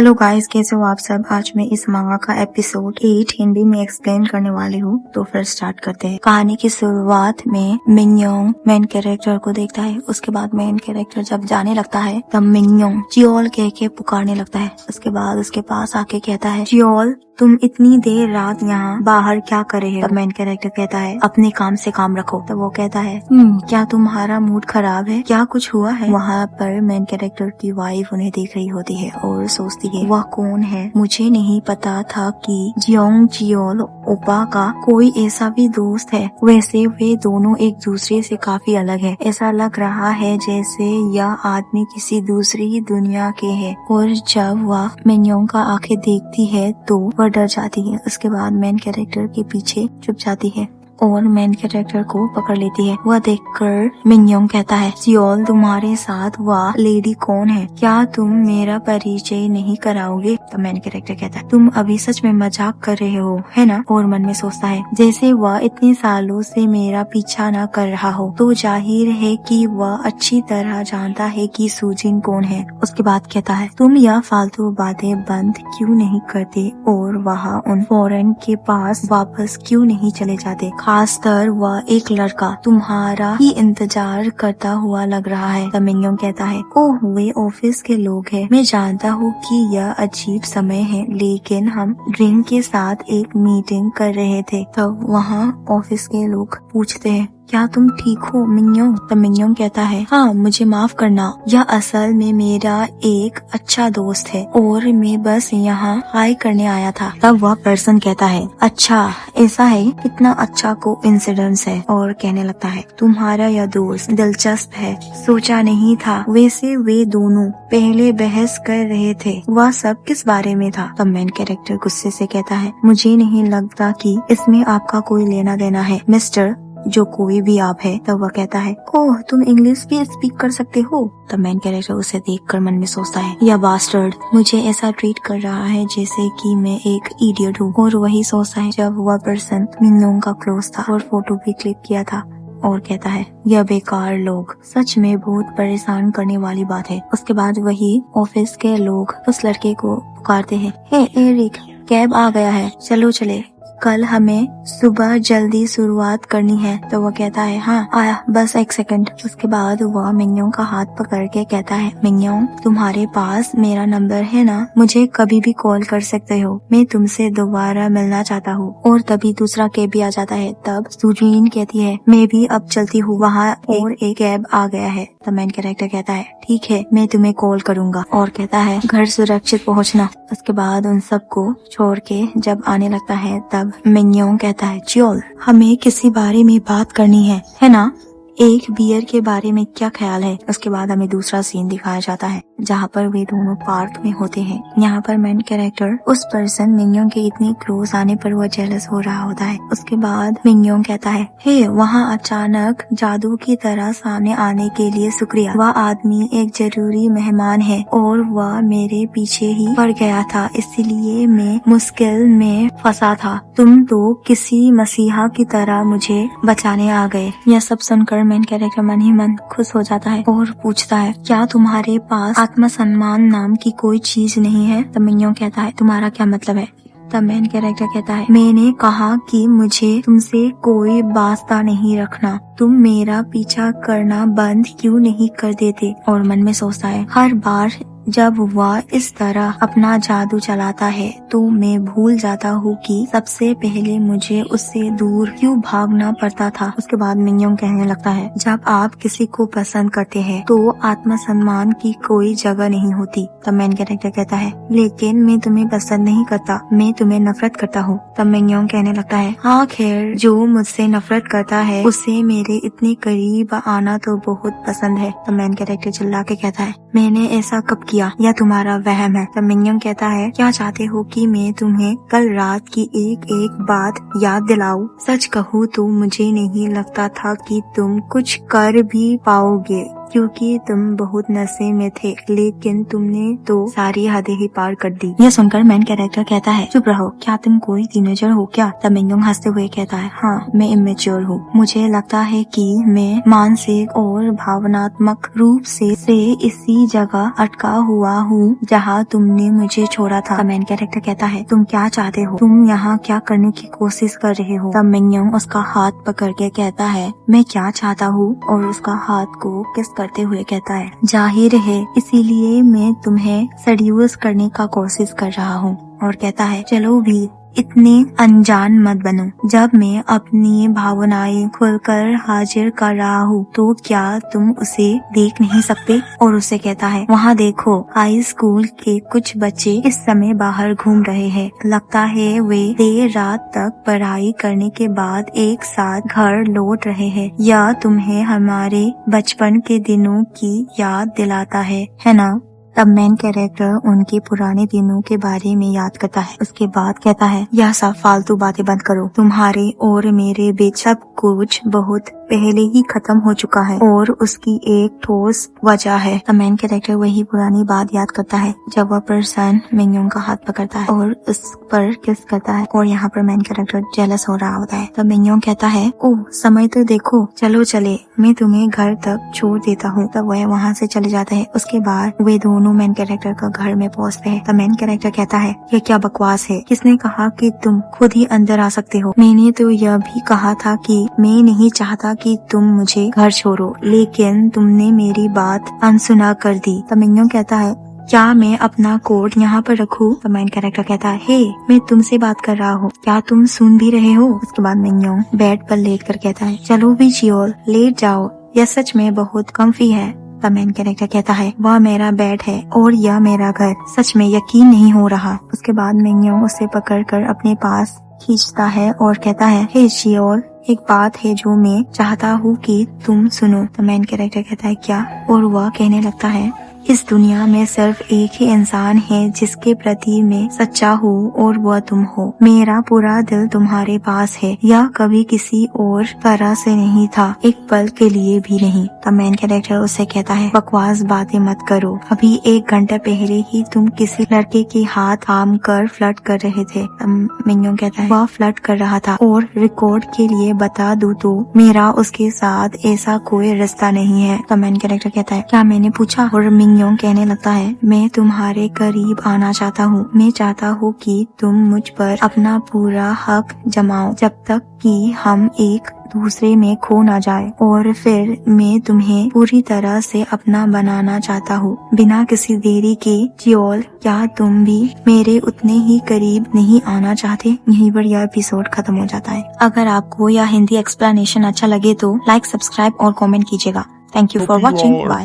Hello guys, कैसे हो आप सब। आज मैं इस मांगा का एपिसोड 8 हिंदी में एक्सप्लेन करने वाली हूँ। तो फिर स्टार्ट करते हैं। कहानी की शुरुआत में मिन्योंग मेन कैरेक्टर को देखता है। उसके बाद मेन कैरेक्टर जब जाने लगता है तब मिन्योंग जियोल कह के पुकारने लगता है। उसके बाद उसके पास आके कहता है, जियोल तुम इतनी देर रात यहाँ बाहर क्या कर रहे हो। तब मेन कैरेक्टर कहता है, अपने काम से काम रखो। तब वो कहता है, क्या तुम्हारा मूड खराब है, क्या कुछ हुआ है। वहाँ पर मेन कैरेक्टर की वाइफ उन्हें देख रही होती है और सोचती है, वह कौन है। मुझे नहीं पता था कि जियोंग जियोल ओपा का कोई ऐसा भी दोस्त है। वैसे वे दोनों एक दूसरे से काफी अलग है। ऐसा लग रहा है जैसे यह आदमी किसी दूसरी ही दुनिया के है। और जब वह मिन्योंग का आंखें देखती है तो वह डर जाती है। उसके बाद मेन कैरेक्टर के पीछे छुप जाती है और मेन कैरेक्टर को पकड़ लेती है। वह देखकर मिन्योंग कहता है, जियोल तुम्हारे साथ वह लेडी कौन है, क्या तुम मेरा परिचय नहीं कराओगे। तो मेन कैरेक्टर कहता है, तुम अभी सच में मजाक कर रहे हो है ना। और मन में सोचता है, जैसे वह इतने सालों से मेरा पीछा न कर रहा हो तो जाहिर है कि वह अच्छी तरह जानता है कि सुजिन कौन है। उसके बाद कहता है, तुम यह फालतू बातें बंद क्यों नहीं करते और वहाँ उन फॉरेन के पास वापस क्यों नहीं चले जाते। खासकर वह एक लड़का तुम्हारा ही इंतजार करता हुआ लग रहा है। तब मिन्योंग कहता है, ओह वे ऑफिस के लोग हैं। मैं जानता हूँ कि यह अजीब समय है, लेकिन हम ड्रिंक के साथ एक मीटिंग कर रहे थे। तब वहाँ ऑफिस के लोग पूछते हैं, क्या तुम ठीक हो मिन्योंग। तब मिन्योंग कहता है, हाँ मुझे माफ करना, यह असल में मेरा एक अच्छा दोस्त है और मैं बस यहाँ हाय करने आया था। तब वह पर्सन कहता है, अच्छा ऐसा है, कितना अच्छा कोइंसिडेंस है। और कहने लगता है, तुम्हारा यह दोस्त दिलचस्प है, सोचा नहीं था। वैसे वे दोनों पहले बहस कर रहे थे, वह सब किस बारे में था। तब मेन कैरेक्टर गुस्से से कहता है, मुझे नहीं लगता कि इसमें आपका कोई लेना देना है मिस्टर, जो कोई भी आप है। तब वह कहता है, ओह तुम इंग्लिश भी स्पीक कर सकते हो। तब मेन कैरेक्टर उसे देखकर मन में सोचता है, यह बास्टर्ड मुझे ऐसा ट्रीट कर रहा है जैसे कि मैं एक इडियट हूँ। और वही सोचता है जब वह पर्सन मिन्योंग का क्लोज था और फोटो भी क्लिक किया था। और कहता है, यह बेकार लोग, सच में बहुत परेशान करने वाली बात है। उसके बाद वही ऑफिस के लोग उस लड़के को पुकारते हैं, हे एरिक कैब आ गया है, चलो चले, कल हमें सुबह जल्दी शुरुआत करनी है। तो वह कहता है, हाँ आया, बस एक सेकंड। उसके बाद वह मिन्योंग का हाथ पकड़ के कहता है, मिन्योंग तुम्हारे पास मेरा नंबर है ना, मुझे कभी भी कॉल कर सकते हो, मैं तुमसे दोबारा मिलना चाहता हूँ। और तभी दूसरा कैब भी आ जाता है। तब सुजीन कहती है, मैं भी अब चलती हूँ, वहाँ और एक कैब आ गया है। तब मेन कैरेक्टर कहता है, ठीक है मैं तुम्हें कॉल करूँगा। और कहता है, घर सुरक्षित पहुँचना। उसके बाद उन सबको छोड़ के जब आने लगता है तब मिन्योंग कहता है, जियोल हमें किसी बारे में बात करनी है ना, एक बियर के बारे में क्या ख्याल है। उसके बाद हमें दूसरा सीन दिखाया जाता है जहाँ पर वे दोनों पार्क में होते हैं। यहाँ पर मेन कैरेक्टर उस पर्सन मिन्योंग के इतने क्लोज आने पर वह जेलस हो रहा होता है। उसके बाद मिन्योंग कहता है, हे वहाँ अचानक जादू की तरह सामने आने के लिए शुक्रिया। वह आदमी एक जरूरी मेहमान है और वह मेरे पीछे ही पड़ गया था, इसलिए मैं मुश्किल में फंसा था। तुम तो किसी मसीहा की तरह मुझे बचाने आ गए। यह सब सुनकर मेन कैरेक्टर मन ही मन खुश हो जाता है और पूछता है, क्या तुम्हारे पास आत्मसम्मान नाम की कोई चीज नहीं है। तब मिन्योंग कहता है, तुम्हारा क्या मतलब है। तब मेन कैरेक्टर कहता है, मैंने कहा कि मुझे तुमसे कोई वास्ता नहीं रखना, तुम मेरा पीछा करना बंद क्यों नहीं कर देते। और मन में सोचता है, हर बार जब वह इस तरह अपना जादू चलाता है तो मैं भूल जाता हूँ कि सबसे पहले मुझे उससे दूर क्यों भागना पड़ता था। उसके बाद मिन्योंग कहने लगता है, जब आप किसी को पसंद करते हैं तो आत्मसम्मान की कोई जगह नहीं होती। तब मेन कैरेक्टर कहता है, लेकिन मैं तुम्हें पसंद नहीं करता, मैं तुम्हें नफरत करता हूँ। तब मिन्योंग कहने लगता है, हाँ खैर जो मुझसे नफरत करता है उसे मेरे इतने करीब आना तो बहुत पसंद है। तब मेन कैरेक्टर चिल्ला के कहता है, मैंने ऐसा कब किया, या तुम्हारा वहम है। तब मिन्योंग कहता है, क्या चाहते हो कि मैं तुम्हें कल रात की एक एक बात याद दिलाऊं। सच कहूँ तो मुझे नहीं लगता था कि तुम कुछ कर भी पाओगे। क्योंकि तुम बहुत नशे में थे, लेकिन तुमने तो सारी हदें ही पार कर दी। यह सुनकर मेन कैरेक्टर कहता है, चुप रहो, क्या तुम कोई टीनेजर हो क्या? तब मिनयोंग हंसते हुए कहता है, हाँ, मैं इमेच्योर हूँ। मुझे लगता है कि मैं मानसिक और भावनात्मक रूप से इसी जगह अटका हुआ हूँ जहाँ तुमने मुझे छोड़ा था। तब मेन कैरेक्टर कहता है, तुम क्या चाहते हो? तुम यहाँ क्या करने की कोशिश कर रहे हो? तब मिनयोंग उसका हाथ पकड़ के कहता है, मैं क्या चाहता हूँ, और उसका हाथ को किस करते हुए कहता है, जाहिर है इसीलिए मैं तुम्हें सेड्यूस करने का कोशिश कर रहा हूँ। और कहता है, चलो भी इतने अनजान मत बनो। जब मैं अपनी भावनाएं खुलकर हाजिर कर रहा हूँ तो क्या तुम उसे देख नहीं सकते? और उसे कहता है, वहाँ देखो, हाई स्कूल के कुछ बच्चे इस समय बाहर घूम रहे हैं। लगता है वे देर रात तक पढ़ाई करने के बाद एक साथ घर लौट रहे हैं। यह तुम्हें हमारे बचपन के दिनों की याद दिलाता है ना? तब मेन कैरेक्टर उनके पुराने दिनों के बारे में याद करता है। उसके बाद कहता है, यह सब फालतू बातें बंद करो। तुम्हारे और मेरे बीच सब कुछ बहुत पहले ही खत्म हो चुका है और उसकी एक ठोस वजह है। तब मेन कैरेक्टर वही पुरानी बात याद करता है जब वह पर्सन मिनयोंग का हाथ पकड़ता है और उस पर किस करता है, और यहाँ पर मेन कैरेक्टर जेलस हो रहा होता है। तब मिनयोंग कहता है, ओह समय तो देखो, चलो चले, मैं तुम्हें घर तक छोड़ देता हूँ। तब वह वहाँ से चले जाते हैं। उसके बाद वे दोनों मेन कैरेक्टर का घर में पहुँचते हैं। तब मेन कैरेक्टर कहता है, ये क्या बकवास है? किसने कहा कि तुम खुद ही अंदर आ सकते हो? मैंने तो यह भी कहा था कि मैं नहीं चाहता कि तुम मुझे घर छोड़ो, लेकिन तुमने मेरी बात अनसुना कर दी। तब मिनयोंग कहता है, क्या मैं अपना कोट यहाँ पर रखूं? तो मेन कैरेक्टर कहता है, हे, मैं तुमसे बात कर रहा हूँ, क्या तुम सुन भी रहे हो? उसके बाद मिनयोंग बेड पर लेट कर कहता है, चलो भी जियोल, लेट जाओ, यह सच में बहुत कम्फी है। तब मेन कैरेक्टर कहता है, वह मेरा बेड है और यह मेरा घर, सच में यकीन नहीं हो रहा। उसके बाद मिनयोंग उसे पकड़कर अपने पास खींचता है और कहता है, हे जियोल, एक बात है जो मैं चाहता हूँ कि तुम सुनो। तो मेन कैरेक्टर कहता है, क्या? और वह कहने लगता है, इस दुनिया में सिर्फ एक ही इंसान है जिसके प्रति मैं सच्चा हूँ और वह तुम हो। मेरा पूरा दिल तुम्हारे पास है। यह कभी किसी और तरह से नहीं था, एक पल के लिए भी नहीं। तब मेन कैरेक्टर उससे कहता है, बकवास बातें मत करो, अभी 1 घंटा पहले ही तुम किसी लड़के के हाथ थाम कर फ्लर्ट कर रहे थे। मिनयोंग कहता है, वह फ्लर्ट कर रहा था, और रिकॉर्ड के लिए बता दूं तो मेरा उसके साथ ऐसा कोई रिश्ता नहीं है। तब मेन कैरेक्टर कहता है, क्या मैंने पूछा? और मिनयोंग कहने लगता है, मैं तुम्हारे करीब आना चाहता हूँ। मैं चाहता हूँ कि तुम मुझ पर अपना पूरा हक जमाओ जब तक कि हम एक दूसरे में खो ना जाए, और फिर मैं तुम्हें पूरी तरह से अपना बनाना चाहता हूँ बिना किसी देरी के। जियोल, क्या तुम भी मेरे उतने ही करीब नहीं आना चाहते? यहीं पर यह एपिसोड खत्म हो जाता है। अगर आपको यह हिंदी एक्सप्लेनेशन अच्छा लगे तो लाइक, सब्सक्राइब और कमेंट कीजिएगा। Thank you for watching. Bye.